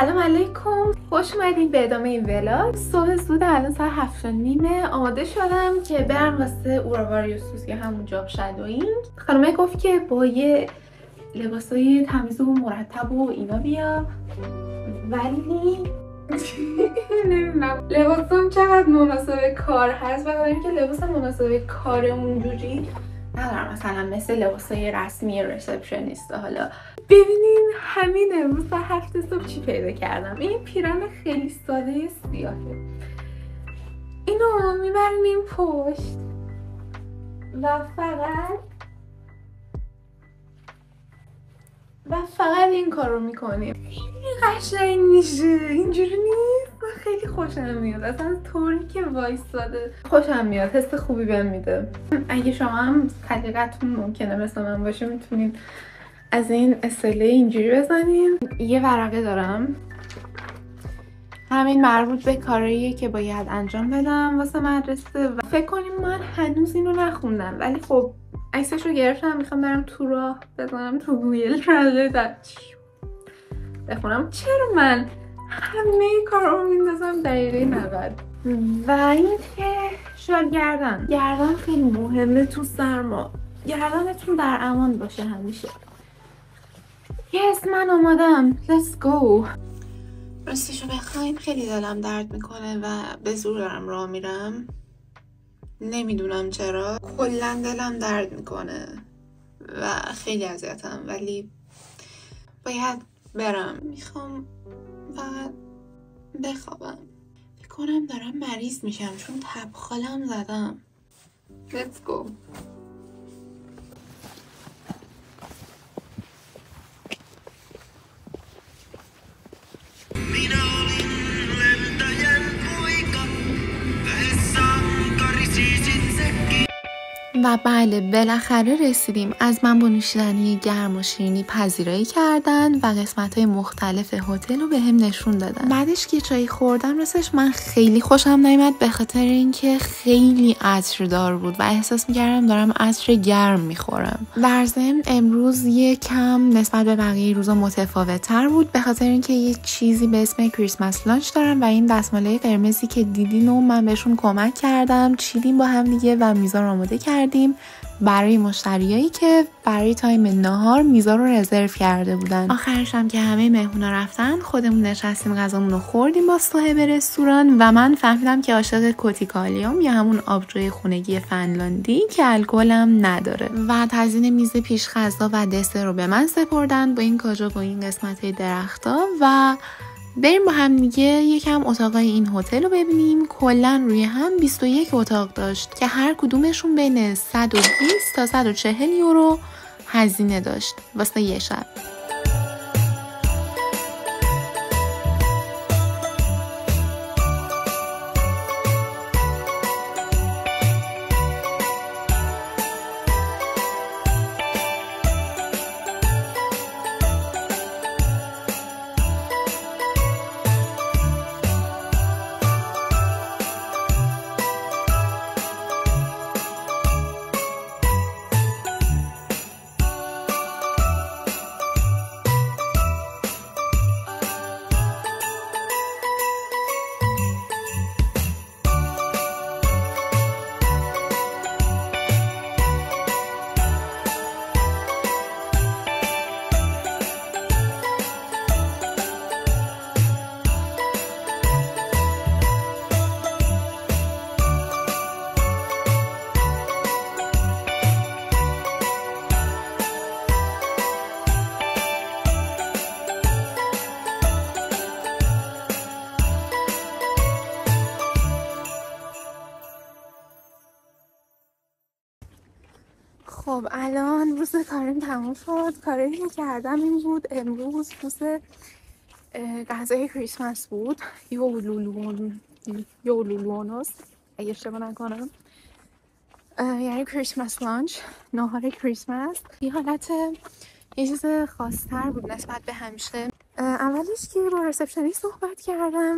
سلام علیکم، خوش اومدین به ادامه این ولاگ. صبح زود الان ساعت 7:30 آماده شدم که برم واسه اوراواریوسوس یا همون جاب شادوینگ. خانمه گفت که با یه لباسای تمیز و مرتب و اینا بیا، ولی نمیدونم لباسم چقدر مناسب کار هست و اینکه لباس مناسب کار اونجوری ندارم، مثلا مثل لباسای رسمی ریسپشنیست. حالا ببینین همین امروز تا 7 صبح چی پیدا کردم. این پیرن خیلی ساده سیاهه، اینو میبریم پشت و فقط این کار رو میکنیم. خیلی قشنگ میشه، اینجوری نیست؟ خیلی خوشم میاد، اصلا طوری که وایستاده خوشم میاد، حس خوبی بهم میده. اگه شما هم طریقتون ممکنه مثل من باشه میتونید از این اصله اینجوری بزنین. یه ورقه دارم، همین مربوط به کارهاییه که باید انجام بدم واسه مدرسه و فکر کنیم من هنوز اینو نخوندم، ولی خب عکسش رو گرفتم، میخوام برم تو راه بزنم تو گوگل ترنسلیت بخونم. چرا من همه کارا رو میندازم دقیقه 90؟ و این که شال گردن خیلی مهمه تو سرما، گردنتون در امان باشه همیشه. من آمادم، let's go. راستشو بخواین خیلی دلم درد میکنه و به زور دارم راه میرم، نمیدونم چرا، کلا دلم درد میکنه و خیلی اذیتم، ولی باید برم. میخوام فقط بخوابم. فکر کنم دارم مریض میشم چون تبخالم زدم. let's go. و بله بالاخره رسیدیم. از من با نوشیدنی گرم و شیرینی پذیرایی کردن و قسمت‌های مختلف هتل رو بهم نشون دادن. بعدش که چای خوردم راستش من خیلی خوشم نیامد به خاطر اینکه خیلی عطردار بود و احساس می‌کردم دارم عطر گرم می‌خورم. در ضمن امروز یکم نسبت به بقیه روزا متفاوت‌تر بود به خاطر اینکه یه چیزی به اسم کریسمس لانچ دارم و این دستمالای قرمزی که دیدین و من بهشون کمک کردم، چیدیم با هم دیگه و میزا رو آماده کردیم برای مشتریایی که برای تایم نهار میزا رو رزرو کرده بودن. آخرش هم که همه مهمونا رفتن خودمون نشستیم غذامون رو خوردیم با صاحب رستوران و من فهمیدم که عاشق کوتیکالیوم یا همون آبجوی خونگی فنلاندی که الکل هم نداره و تزیین میز پیش غذا و دسر رو به من سپردن با این کاجو با این قسمت درختا و بریم با هم دیگه یکم اتاقای این هتل رو ببینیم. کلا روی هم 21 اتاق داشت که هر کدومشون بین 120 تا 140 یورو هزینه داشت واسه یه شب. خب الان روز کاریم تموم شد. کاری که کردم این بود، امروز روز غذای کریسمس بود، یولولونوس اگه اشتباه نکنم، یعنی کریسمس لانچ، ناهار کریسمس. یه حالت یه چیز خاص‌تر بود نسبت به همیشه. اولش که با ریسپشنیست صحبت کردم،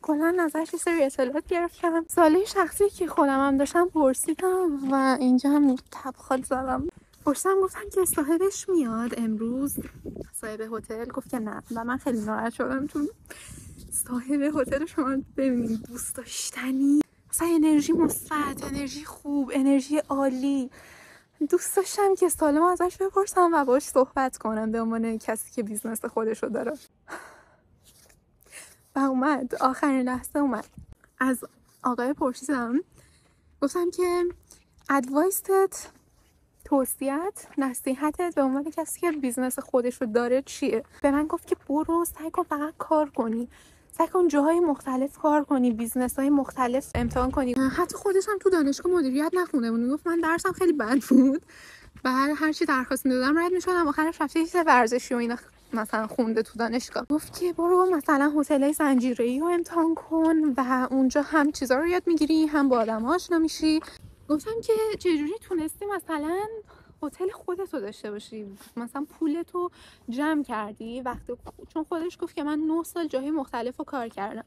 کلا ازش یه سری اطلاعات گرفتم، سوالی شخصی که خودم هم داشتم پرسیدم و اینجا هم تبخال زدم. پرسیدم گفتم که صاحبش میاد امروز، صاحب هتل گفت که نه و من خیلی ناراحت شدم چون صاحب هتل شما ببینید دوست داشتنی، مثلا انرژی مثبت، انرژی خوب، انرژی عالی. دوست داشتم که سالم ازش بپرسم و باش صحبت کنم به عنوان کسی که بیزنس خودشو داره. و اومد آخرین لحظه اومد از آقای پرسیدم، گفتم که ادوایست، توصیت، نصیحتت به عنوان کسی که بیزنس خودش رو داره چیه؟ به من گفت که برو سعی کن فقط کار کنی، سعی کن جاهای مختلف کار کنی، بیزنس های مختلف امتحان کنی. حتی خودش هم تو دانشگاه مدیریت نخونده بود. گفت من درسم خیلی بد بود، بعد هر چی درخواست میدادم رد میشدم، آخرش رفته چیز ورزشی و اینا مثلا خونده تو دانشگاه. گفت که برو مثلا هتل‌های زنجیره‌ای رو امتحان کن و اونجا هم چیزا رو یاد میگیری هم با آدم‌ها آشنا میشی. گفتم که چجوری تونستی مثلا هتل خودت رو داشته باشی، مثلا پولتو جمع کردی وقتی، چون خودش گفت که من 9 سال جاهای مختلف رو کار کردم.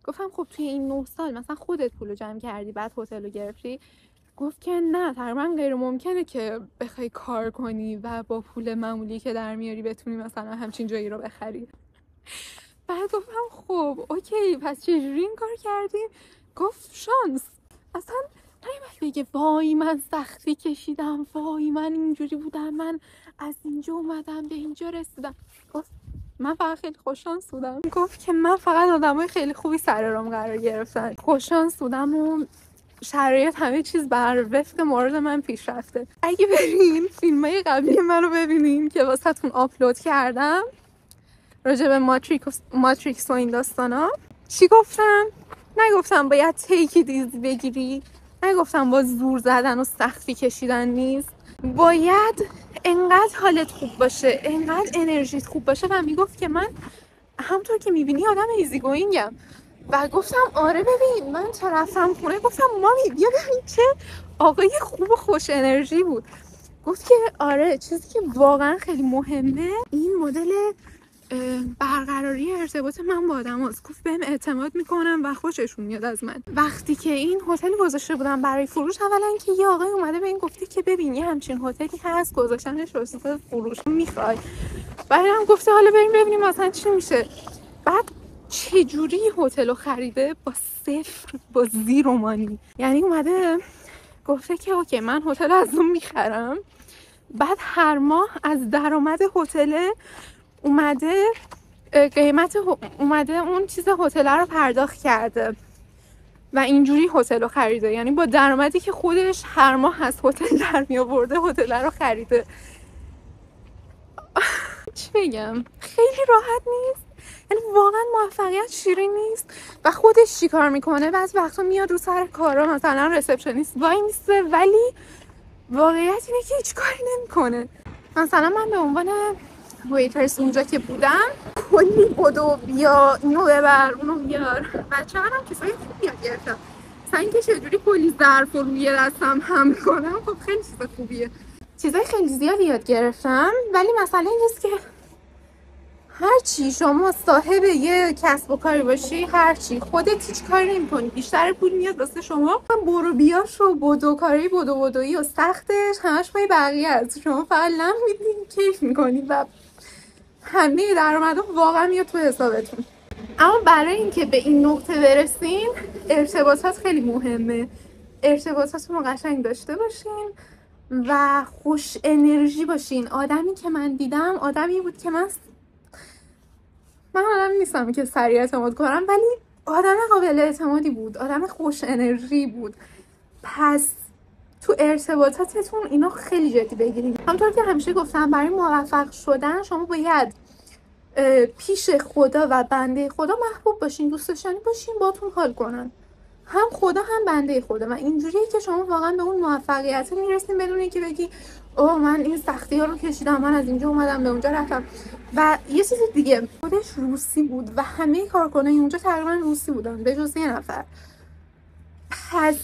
گفتم خب توی این 9 سال مثلا خودت پولو جمع کردی بعد هتل رو گرفتی؟ گفت که نه، تقریبا غیر ممکنه که بخوای کار کنی و با پول معمولی که در میاری بتونی مثلا همچین جایی رو بخری. بعد گفتم خب اوکی، پس چجوری این کار کردیم؟ گفت شانس. اصلا نمی‌خواد بگه وای من سختی کشیدم، وای من اینجوری بودم، من از اینجا اومدم به اینجا رسیدم. گفت من فقط خیلی خوششانس بودم. گفت که من فقط آدمای خیلی خوبی سر رام قرار گرفتن، خوششانس بودم و شرایط همه چیز بر وفق مورد من پیش رفته. اگه برین فیلمای قبلی منو ببینین که واسهتون آپلود کردم راجع به ماتریکس و این داستانا، چی گفتم؟ نگفتم باید تیکی دیزی بگیری، نگفتم با زور زدن و سختی کشیدن نیست، باید انقدر حالت خوب باشه، انقدر انرژیت خوب باشه. و میگفت که من همونطور که میبینی آدم ایزی گوینگم. و گفتم آره ببین من تا رفتم خونه گفتم مامی بیا ببین چه آقای خوب و خوش انرژی بود. گفت که آره چیزی که واقعا خیلی مهمه این مدل برقراری ارتباط من با آدم هست. گفت بهم اعتماد میکنم و خوششون میاد از من. وقتی که این هتل گذاشته بودم برای فروش، اولا که یه آقای اومده به این گفته که ببین یه همچین هتلی هست گذاشتنش واسه فروش، میخوای؟ بعدم گفته حالا بریم ببینیم مثلا چی میشه. بعد چجوری هتل رو خریده؟ با صفر، با 0 مانی. یعنی اومده گفته که اوکی من هتل از اون میخرم، بعد هر ماه از درآمد هتل اومده اون چیز هتل رو پرداخت کرده و اینجوری هتل رو خریده. یعنی با درآمدی که خودش هر ماه از هتل در می آورده هتل رو خریده. چی بگم؟ خیلی راحت نیست، یعنی واقعا موفقیت شیرین نیست. و خودش چی کار میکنه؟ بعضی وقتا میاد رو سر کارا مثلا رسپشنیست وای میسته، ولی واقعیت اینه که هیچ کاری نمیکنه. مثلا من به عنوان ویترس اونجا که بودم کلی بدو بیا اینو ببر اونو بیار، بچه‌ها هم کسایی خوب یاد گرفتم. مثلا اینکه چجوری کلی ظرف رو روی دستم حمل کنم، خب خیلی چیز خوبیه. چیزای خیلی زیادی یاد گرفتم، ولی مسئله این است که هرچی شما صاحب یه کسب و کاری باشی، هرچی خودت هیچ کاری نمی‌کنی، بیشتر پول میاد واسه شما. برو بیاش و بدوکاری بدویی و سختش همش پای بقیه است. شما فقط لم میدین، کیف می‌کنی و همه درآمدها واقعا میاد تو حسابتون. اما برای اینکه به این نقطه برسین ارتباطات خیلی مهمه. ارتباطاتون رو قشنگ داشته باشین و خوش انرژی باشین. آدمی که من دیدم آدمی بود که من آدمی نیستم که سریع اعتماد کنم، ولی آدم قابل اعتمادی بود، آدم خوش انرژی بود. پس تو ارتباطاتتون اینا خیلی جدی بگیرین. همونطور که همیشه گفتم برای موفق شدن شما باید پیش خدا و بنده خدا محبوب باشین، دوست داشتنی باشین، باتون حال کنن، هم خدا هم بنده خدا. و اینجوریه که شما واقعا به اون موفقیت میرسین بدون اینکه بگی اوه من این سختی ها رو کشیدم، من از اینجا اومدم به اونجا رفتم. و یه چیز دیگه، خودش روسی بود و همه کارکنای اونجا تقریبا روسی بودن به جز یه نفر. پس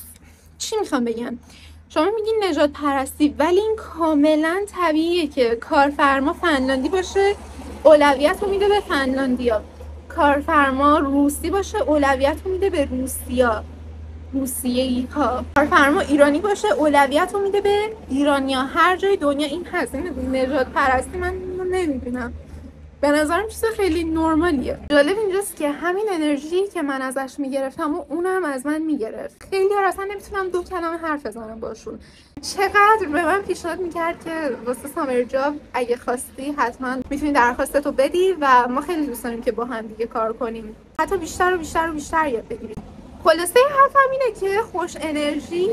چی میخوام بگم؟ شما میگین نژاد پرستی، ولی این کاملا طبیعیه که کارفرما فنلاندی باشه اولویت رو میده به فنلاندیا، کارفرما روسی باشه اولویت رو میده به روسیا. روسیه‌ای ها کارفرما ایرانی باشه اولویت رو میده به ایرانیا هر جای دنیا. این هزینه نژاد پرستی من نمیبینم، به نظرم چیز خیلی نرمالیه. جالب اینجاست که همین انرژی که من ازش میگرفتم و اونم از من میگرفت. خیلی اصلا نمیتونم 2 کلمه حرف بزنم باشون. چقدر به من پیشنهاد میکرد که واسه سامر جاب اگه خواستی حتما میتونی درخواستتو بدی و ما خیلی دوست داریم که با هم دیگه کار کنیم، حتی بیشتر و بیشتر و بیشتر یاد بگیریم. خلاصه حرفم اینه که خوش انرژی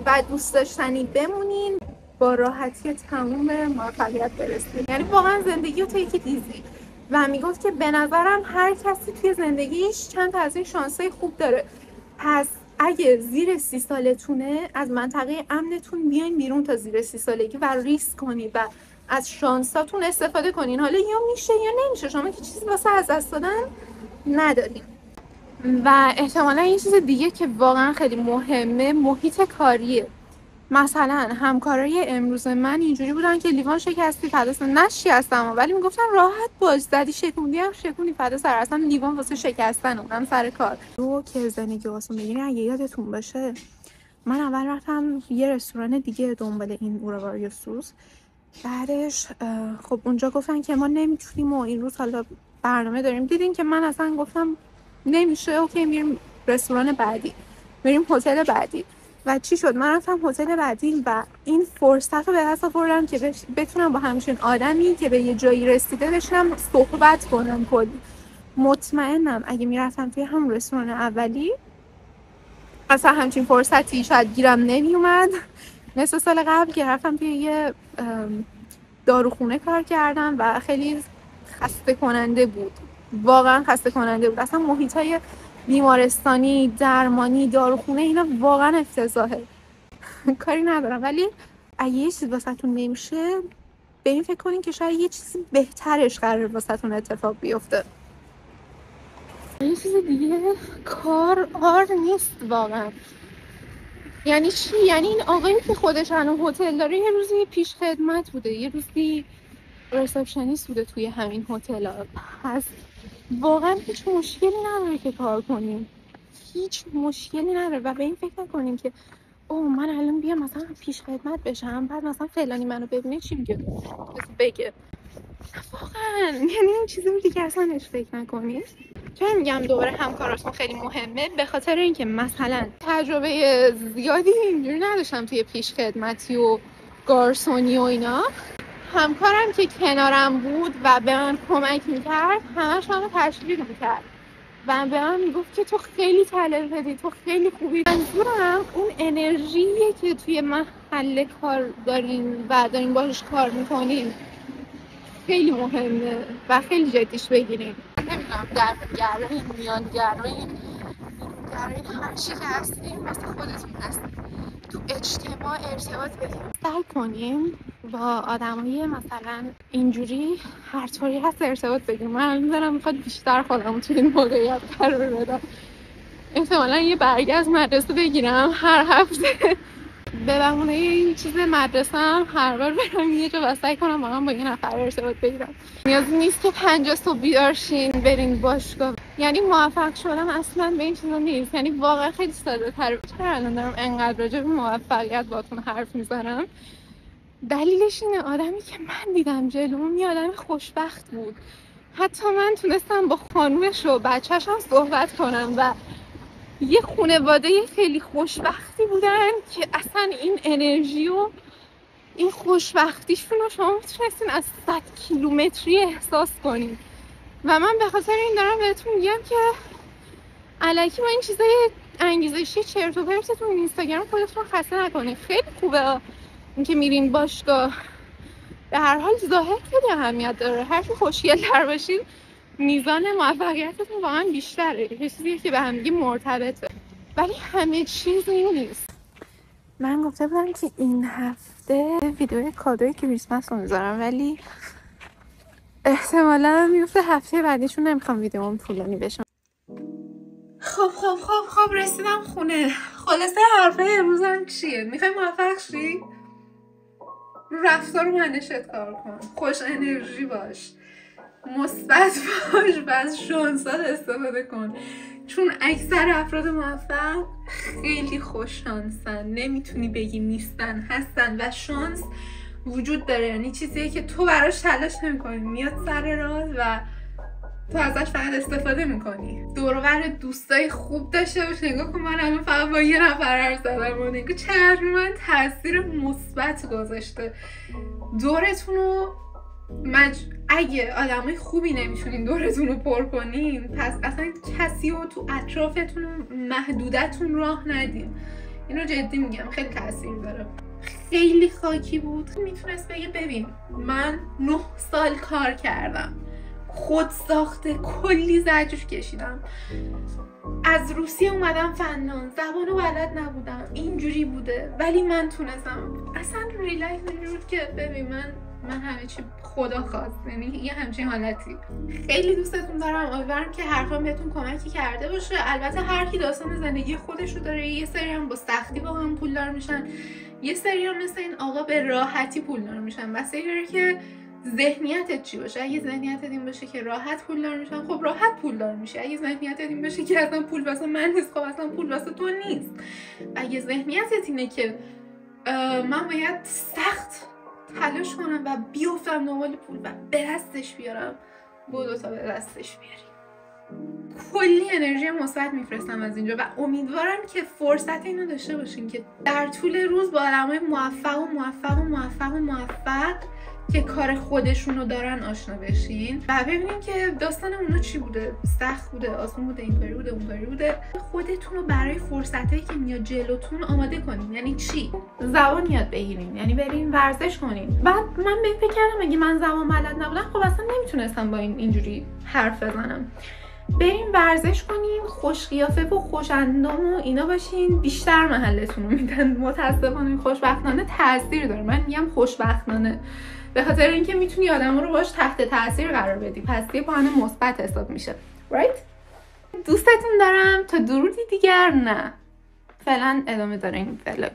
و دوست داشتنی بمونین، با راحتی تموم به موفقیت برسید. یعنی واقعا زندگی رو take it easy. و میگفت که به نظرم هر کسی توی زندگیش چند تا از این شانسای خوب داره، پس اگه زیر 30 سالتونه از منطقه امنتون بیاین بیرون تا زیر 30 سالگی و ریسک کنید و از شانساتون استفاده کنین. حالا یا میشه یا نمیشه، شما که چیزی واسه از دست دادن ندارین. و احتمالا یه چیز دیگه که واقعا خیلی مهمه محیط کاریه. مثلا همکارای امروز من اینجوری بودن که لیوان شکستی فدا سر نشی هستم، ولی میگفتن راحت باش، زدی شکوندی هم شکوندی فدا سر، اصلا لیوان واسه شکستن اونم سر کار. رو که زندگی واسه بگیرین اگه یادتون باشه من اول رفتم یه رستوران دیگه دنبال این اوراواریوسوس، بعدش خب اونجا گفتن که ما نمیتونیم و این روز حالا برنامه داریم. دیدین که من اصلا گفتم نمیشه، اوکی میریم رستوران بعدی، میریم هتل بعدی. و چی شد؟ من رفتم هتل بعدی و این فرصت رو به دست آوردم که بتونم با همچین آدمی که به یه جایی رسیده بشنم صحبت کنم کلی. مطمئنم اگه میرفتم توی هم رستوران اولی اصلا همچین فرصتی شاید گیرم نمیومد. مثل سال قبل که رفتم توی یه داروخونه کار کردم و خیلی خسته کننده بود، واقعا خسته کننده بود. اصلا محیطای بیمارستانی، درمانی، داروخونه اینا واقعا افتضاحه. کاری ندارم، ولی اگه یه چیز واسهتون نمیشه به این فکر کنین که شاید یه چیز بهترش قرار واسهتون اتفاق بیفته. یه چیز دیگه کار نیست واقعا. یعنی چی؟ یعنی این آقایی که خودش الان هتل داره یه روزی پیش خدمت بوده، یه روزی ریسپشنیست بوده توی همین هتل ها. پس واقعا هیچ مشکلی نداره که کار کنیم، هیچ مشکلی نداره. و به این فکر نکنیم که اوه من الان بیام مثلا پیش خدمت بشم بعد مثلا فلانی منو ببینه چی میگه بگه. واقعا یعنی این چیزی رو دیگه اصلا بهش فکر نکنید. چرا میگم دوباره همکاراتون خیلی مهمه؟ به خاطر اینکه مثلا تجربه زیادی اینجوری نداشتم توی پیش خدمتی و گارسونی و اینا. همکارم که کنارم بود و به من کمک میکرد همش منو تشویق میکرد و به من میگفت که تو خیلی تالنتدی، تو خیلی خوبی. منظورم اون انرژیه که توی محل کار دارین و دارین باهاش کار میکنین خیلی مهمه و خیلی جدیش بگیرین. نمیدونم گرمین، میان گرمین، هر چی که هستین واسه خودتون هستین. تو اجتماع ارتباط بگیریم، سعی کنیم با آدمای مثلا اینجوری هر طوری هست ارتباط بگیریم. من میذارم میخواد بیشتر خودم تو این موقعیت قرار بدم. احتمالا یه برگه از مدرسه بگیرم هر هفته به بهونه این چیز مدرسه هم هر بار برم یه جا و سعی کنم با یه نفر ارتباط بگیرم. نیازی نیست که 5 صبح بیدار شین برین باشگاه. یعنی موفق شدن اصلا به این چیزا نیست. یعنی واقعا خیلی ساده تره. چرا الان دارم انقدر راجع به موفقیت باهاتون حرف میزنم؟ دلیلش اینه آدمی که من دیدم جلوم یه آدم خوشبخت بود. حتی من تونستم با خانومش و بچه‌ش هم صحبت کنم و یه خانواده خیلی خوشبختی بودن که اصلا این انرژی و این خوشبختیشون رو شما میتونستین از 100 کیلومتری احساس کنین. و من به خاطر این دارم بهتون میگم که الکی با این چیزای انگیزشی چرت و پرتتون اینستاگرام خودتون خسته نکنین. خیلی خوبه اینکه میرین باشگاه، به هر حال ظاهر خیلی اهمیت داره. هر چی خوشگل‌تر باشین میزان موفقیتتون واقعا بیشتره. یه چیزیه که به هم دیگه مرتبطه، ولی همه چیز این نیست. من گفته بودم که این هفته ویدیو کادوی کریسمس رو میذارم، ولی احتمالا میفته هفته بعدیشون نمیخوام ویدیوم طولانی بشه. خب رسیدم خونه. خلاصه حرفای امروزم چیه؟ میخوای موفق شی؟ رفتار منشت کار کن، خوش انرژی باش، مثبت باش و از شانسات استفاده کن، چون اکثر افراد موفق خیلی خوش شانسن، نمیتونی بگی نیستن، هستن و شانس وجود داره. یعنی چیزیه که تو براش تلاش نمی‌کنی، میاد سر راه و تو ازش فقط استفاده میکنی. دور و بر دوستای خوب داشته باش. نگاه کن من الان فقط با یه نفر حرف زدم و نگاه چقدر من تاثیر مثبت گذاشته. دورتون رو اگه آدمای خوبی نمیتونین دورتون رو پر کنین، پس اصلا کسی رو تو اطرافتون محدودتون راه ندین. اینو جدی میگم، خیلی تاثیر داره. خیلی خاکی بود. میتونست بگه ببین من 9 سال کار کردم، خود ساخته، کلی زجر کشیدم، از روسیه اومدم فنلاند، زبانو بلد نبودم، اینجوری بوده ولی من تونستم. اصلا ریلکس بود که ببین من همه چی خدا خواست. یعنی یه همچین حالتی. خیلی دوستتون دارم، امیدوارم که حرفام بهتون کمکی کرده باشه. البته هر کی داستان زندگی خودش رو داره. یه سری هم با سختی واقعا پولدار میشن، یه سری هم مثل این آقا به راحتی پولدار میشن. بس داره که ذهنیتت چی باشه. اگه ذهنیتت این باشه که راحت پولدار میشن، خب راحت پولدار میشه. اگه ذهنیتت این باشه که اصلا پول واسه من نیست، خب اصلا پول واسه تو نیست. اگه ذهنیتت اینه که من باید سخت تلاش کنم و بیافتم دنبال پول و به دستش بیارم، بدو تا به دستش بیاری. کلی انرژی مثبت میفرستم از اینجا و امیدوارم که فرصت اینو داشته باشین که در طول روز با آدمای موفق که کار خودشونو دارن آشنا بشین و ببینین که داستان اونو چی بوده، سخت بوده، آسون بوده، اینطوری بوده، اونطوری بوده. خودتون رو برای فرصتایی که میاد جلوتون آماده کنین. یعنی چی؟ زبان یاد بگیرین، یعنی برین ورزش کنین. بعد من به فکر کردم اگه من زبان بلد نبودم خب اصلا نمیتونستم با اینجوری حرف بزنم. بریم ورزش کنین، خوش قیافه و خوش اندام و اینا باشین، بیشتر محلتون رو میدن. متاسفانه خوشبختانه تاثیر داره. من میگم خوشبختانه به خاطر اینکه میتونی آدما رو باش تحت تاثیر قرار بدی، پس یه پوان مثبت حساب میشه. رایت؟ دوستتون دارم. تا درودی دیگر. نه فعلا ادامه داره این ولاگ.